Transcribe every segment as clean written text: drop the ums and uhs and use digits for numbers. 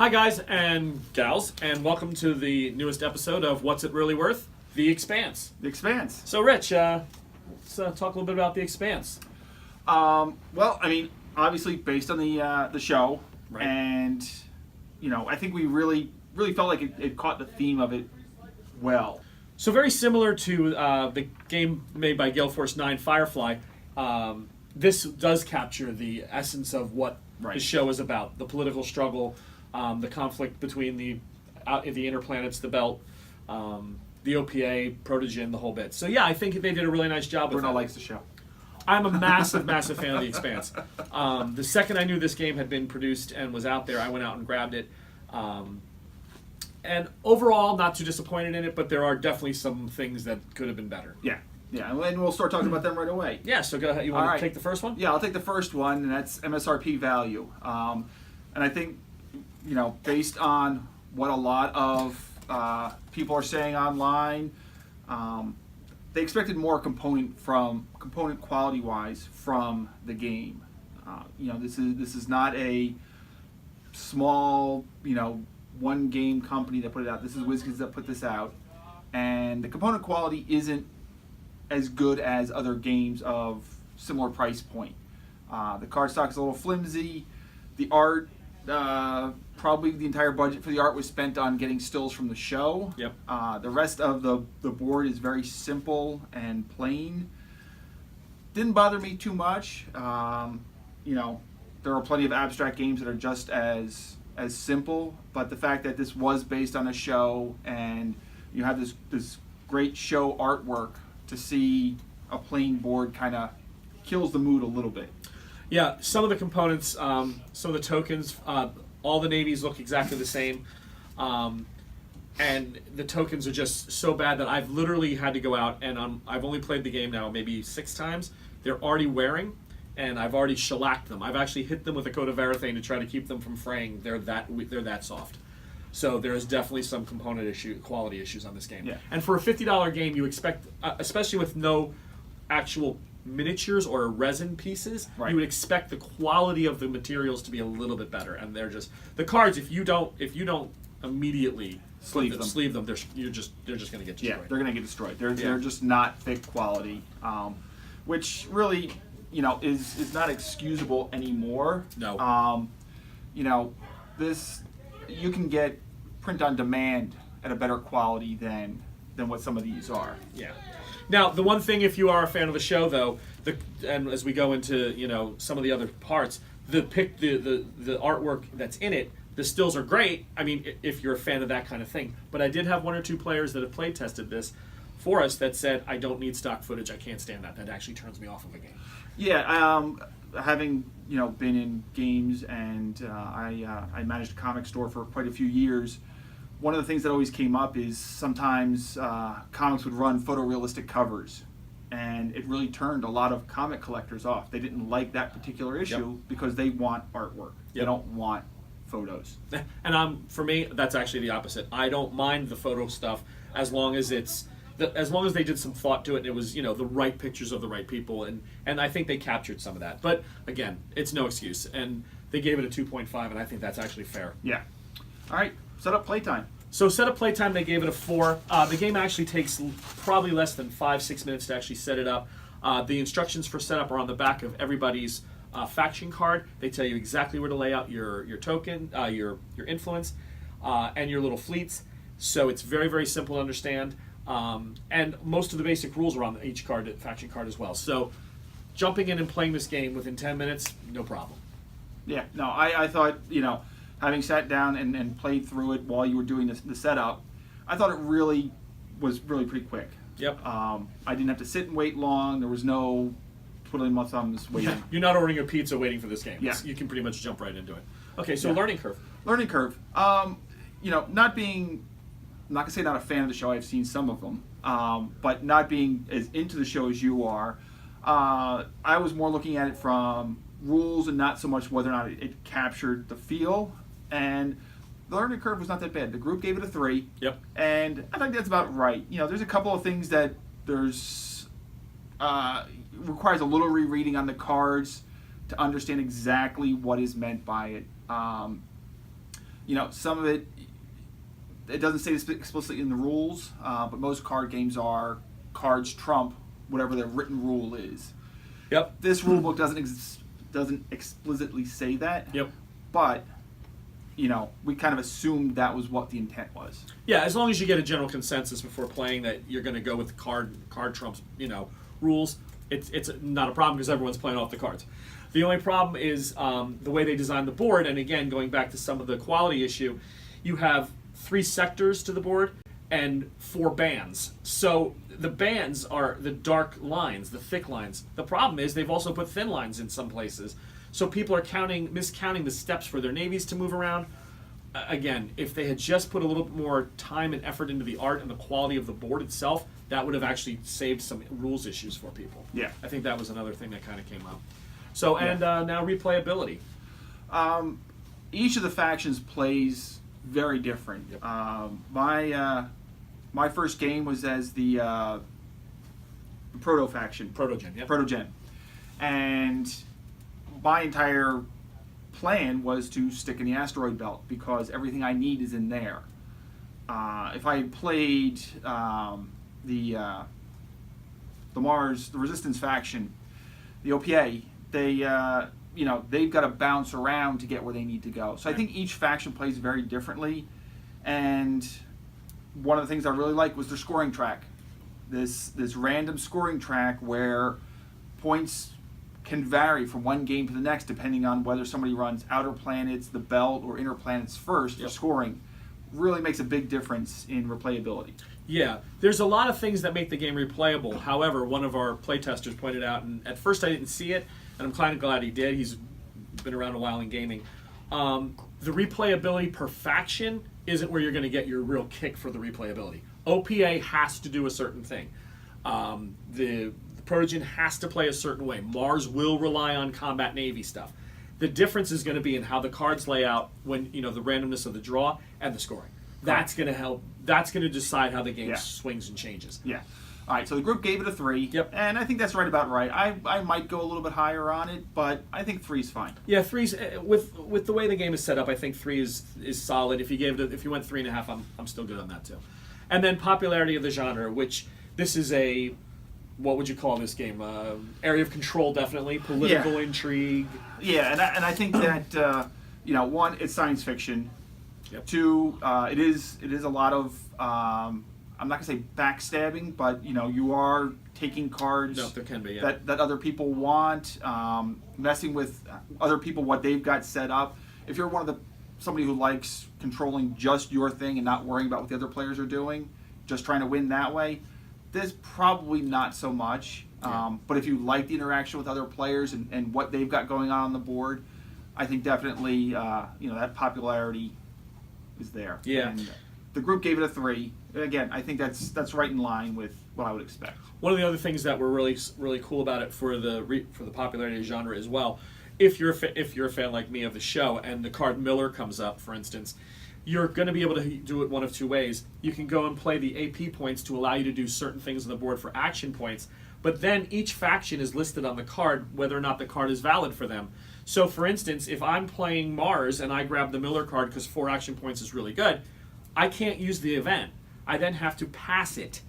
Hi guys and gals, and welcome to the newest episode of What's It Really Worth? The Expanse. The Expanse. So Rich, let's talk a little bit about The Expanse. Well, I mean, obviously based on the show, Right. and I think we really felt like it caught the theme of it well. So very similar to the game made by Gale Force 9, Firefly, this does capture the essence of what Right. the show is about. The political struggle, the conflict between the inner planets, the Belt, the OPA, Protogen, the whole bit. So yeah, I think they did a really nice job with Bruno that. likes the show. I'm a massive fan of The Expanse. The second I knew this game had been produced and was out there, I went out and grabbed it. And overall, not too disappointed in it, but there are definitely some things that could have been better. Yeah, and we'll start talking about them right away. Yeah, so go ahead. You want All to right. take the first one? Yeah, I'll take the first one, and that's MSRP value. And I think, based on what a lot of people are saying online, they expected more component quality wise from the game. This is not a small one game company that put it out. This is WizKids that put this out, and the component quality isn't as good as other games of similar price point. The cardstock is a little flimsy. The art, probably the entire budget for the art was spent on getting stills from the show. Yep. The rest of the board is very simple and plain. Didn't bother me too much. There are plenty of abstract games that are just as simple, but the fact that this was based on a show and you have this great show artwork, to see a plain board kind of kills the mood a little bit. Yeah, some of the components, some of the tokens, all the navies look exactly the same. And the tokens are just so bad that I've literally had to go out and I've only played the game now maybe 6 times. They're already wearing, and I've already shellacked them. I've actually hit them with a coat of varathane to try to keep them from fraying. They're that soft. So there is definitely some quality issues on this game. Yeah. And for a $50 game, you expect, especially with no actual miniatures or resin pieces, Right. you would expect the quality of the materials to be a little bit better. And they're just the cards. If you don't immediately Sleeve them. they're just going to get destroyed. Yeah, they're going to get destroyed. They're just not thick quality, which really is not excusable anymore. No. This you can get print on demand at a better quality than what some of these are. Yeah. Now, the one thing, if you are a fan of the show, though, and as we go into some of the other parts, the artwork that's in it, the stills are great. I mean, if you're a fan of that kind of thing. But I did have 1 or 2 players that have play tested this for us that said, I don't need stock footage. I can't stand that. That actually turns me off of a game. Yeah, having been in games, and I managed a comic store for quite a few years. One of the things that always came up is sometimes comics would run photorealistic covers, and it really turned a lot of comic collectors off. They didn't like that particular issue because they want artwork. They Yep. don't want photos. And for me, that's actually the opposite. I don't mind the photo stuff as long as as long as they did some thought to it, and it was the right pictures of the right people, and I think they captured some of that. But again, it's no excuse, and they gave it a 2.5, and I think that's actually fair. Yeah. All right, set up playtime. So set up playtime, they gave it a 4. The game actually takes probably less than 5-6 minutes to actually set it up. The instructions for setup are on the back of everybody's faction card. They tell you exactly where to lay out your token, your influence, and your little fleets. So it's very, very simple to understand. And most of the basic rules are on each faction card as well. So jumping in and playing this game within 10 minutes, no problem. Yeah, no, I thought, having sat down and played through it while you were doing the setup, I thought it really was pretty quick. Yep. I didn't have to sit and wait long. There was no twiddling my thumbs waiting. Yeah. You're not ordering a pizza waiting for this game. Yeah. You can pretty much jump right into it. Okay, so Yeah. learning curve. Learning curve. I'm not going to say not a fan of the show. I've seen some of them. But not being as into the show as you are, I was more looking at it from rules and not so much whether or not it captured the feel. And the learning curve was not that bad. The group gave it a 3. Yep. And I think that's about right. There's a couple of things that requires a little rereading on the cards to understand exactly what is meant by it. some of it doesn't say this explicitly in the rules, but most card games are cards trump whatever the written rule is. Yep. This rule book doesn't explicitly say that. Yep. But we kind of assumed that was what the intent was. Yeah, as long as you get a general consensus before playing that you're going to go with card trumps, rules, it's not a problem because everyone's playing off the cards. The only problem is the way they designed the board, and again, going back to some of the quality issue, you have 3 sectors to the board and 4 bands. So the bands are the dark lines, the thick lines. The problem is they've also put thin lines in some places. So people are miscounting the steps for their navies to move around. Again, if they had just put a little bit more time and effort into the art and the quality of the board itself, that would have actually saved some rules issues for people. Yeah. I think that was another thing that kind of came up. So, and now replayability. Each of the factions plays very different. Yep. My first game was as the Proto faction. Protogen, yeah. Protogen. And my entire plan was to stick in the asteroid belt because everything I need is in there. If I had played the Mars, the Resistance faction, the OPA, they've got to bounce around to get where they need to go. So I think each faction plays very differently, and one of the things I really liked was their scoring track. This random scoring track where points can vary from one game to the next depending on whether somebody runs outer planets, the belt, or inner planets first for scoring. Really makes a big difference in replayability. Yeah, there's a lot of things that make the game replayable. However, one of our playtesters pointed out, and at first I didn't see it, and I'm kind of glad he did. He's been around a while in gaming. The replayability per faction isn't where you're going to get your real kick for the replayability. OPA has to do a certain thing. The Protogen has to play a certain way. Mars will rely on combat navy stuff. The difference is going to be in how the cards lay out when the randomness of the draw and the scoring. That's going to help. That's going to decide how the game swings and changes. Yeah. All right. So the group gave it a 3. Yep. And I think that's right about right. I might go a little bit higher on it, but I think 3's fine. Yeah, 3's with the way the game is set up. I think 3 is solid. If you went 3.5, I'm still good on that too. And then popularity of the genre, which this is a. What would you call this game? Area of control, definitely. Political intrigue. Yeah, and I think that one, it's science fiction. Yep. 2, it is a lot of I'm not gonna say backstabbing, but you are taking cards No, there can be, that other people want, messing with other people what they've got set up. If you're somebody who likes controlling just your thing and not worrying about what the other players are doing, just trying to win that way. This probably not so much, but if you like the interaction with other players and what they've got going on the board, I think definitely that popularity is there. Yeah. And the group gave it a 3. And again, I think that's right in line with what I would expect. One of the other things that were really cool about it for the popularity of the genre as well, if you're a fan like me of the show and the card Miller comes up, for instance. You're going to be able to do it one of 2 ways. You can go and play the AP points to allow you to do certain things on the board for action points, but then each faction is listed on the card whether or not the card is valid for them. So, for instance, if I'm playing Mars and I grab the Miller card because 4 action points is really good, I can't use the event. I then have to pass it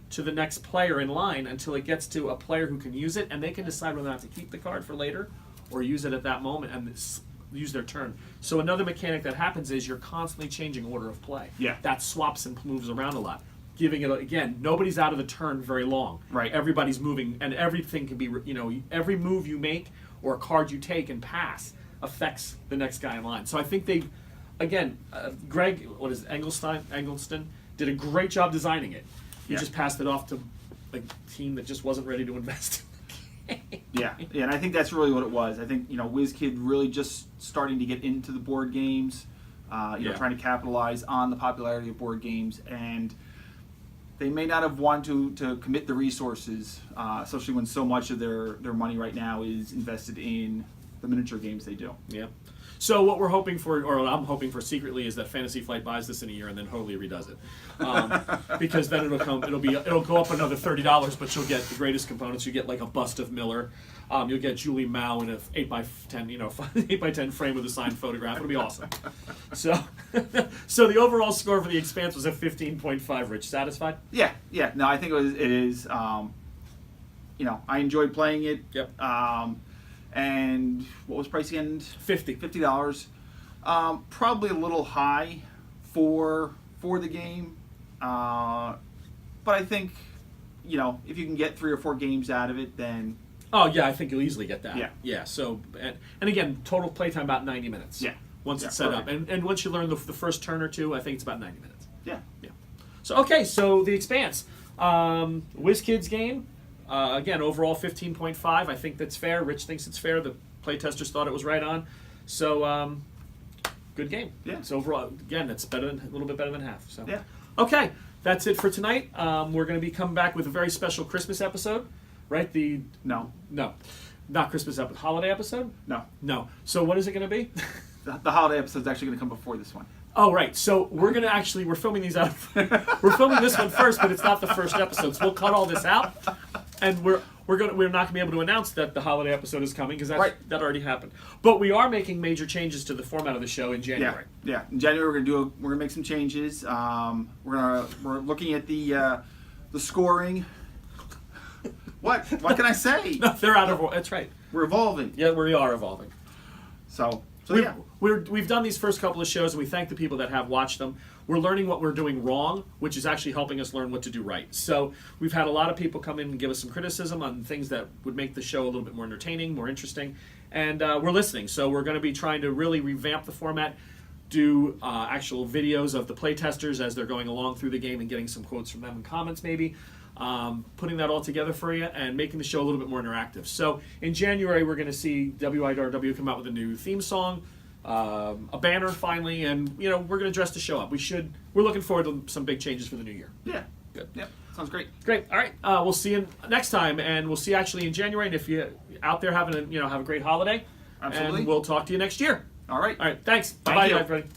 to the next player in line until it gets to a player who can use it, and they can decide whether or not to keep the card for later or use it at that moment and use their turn. So another mechanic that happens is you're constantly changing order of play. Yeah. That swaps and moves around a lot. Giving it, again, nobody's out of the turn very long. Right. Everybody's moving, and everything can be, every move you make or a card you take and pass affects the next guy in line. So I think Greg, Engelston, did a great job designing it. He just passed it off to a team that just wasn't ready to invest in. Yeah, and I think that's really what it was. I think WizKid really just starting to get into the board games, trying to capitalize on the popularity of board games, and they may not have wanted to commit the resources, especially when so much of their money right now is invested in the miniature games they do. Yeah. So what we're hoping for, or what I'm hoping for secretly, is that Fantasy Flight buys this in a year and then totally redoes it, because then it'll go up another $30, but you'll get the greatest components. You get like a bust of Miller, you'll get Julie Mao in a 8x10, 8x10 frame with a signed photograph. It'll be awesome. So, so the overall score for The Expanse was a 15.5. Rich, satisfied? Yeah. No, I think it is. I enjoyed playing it. Yep. And what was price again? $50. Probably a little high for the game. But I think, if you can get 3 or 4 games out of it, then... Oh, yeah, I think you'll easily get that. Yeah. Yeah, so, and again, total playtime about 90 minutes. Yeah. Once it's set up. And once you learn the first turn or two, I think it's about 90 minutes. Yeah. So, okay, so The Expanse. WizKids game. Again, overall 15.5. I think that's fair. Rich thinks it's fair. The playtesters thought it was right on. So, good game. Yeah. So overall, again, it's a little bit better than half. So Yeah. Okay, that's it for tonight. We're going to be coming back with a very special Christmas episode, right? No. Not Christmas episode. Holiday episode? No. So what is it going to be? The holiday episode is actually going to come before this one. Oh, right. So we're filming these out. We're filming this one first, but it's not the first episode. So we'll cut all this out, and we're not going to be able to announce that the holiday episode is coming because that already happened. But we are making major changes to the format of the show in January. Yeah. In January we're gonna make some changes. We're looking at the scoring. What can I say? No, they're out of. That's right. We're evolving. Yeah, we are evolving. So yeah. We've done these first couple of shows, and we thank the people that have watched them. We're learning what we're doing wrong, which is actually helping us learn what to do right. So we've had a lot of people come in and give us some criticism on things that would make the show a little bit more entertaining, more interesting, and we're listening. So we're going to be trying to really revamp the format, do actual videos of the playtesters as they're going along through the game and getting some quotes from them and comments maybe. Putting that all together for you and making the show a little bit more interactive. So in January, we're going to see WIRW come out with a new theme song, a banner finally, and we're going to dress the show up. We're looking forward to some big changes for the new year. Yeah. Good. Yep. Sounds great. Great. All right. We'll see you next time, and we'll see you actually in January. And if you're out there having have a great holiday, Absolutely. and we'll talk to you next year. All right. All right. Thanks. Thank Bye, you. everybody.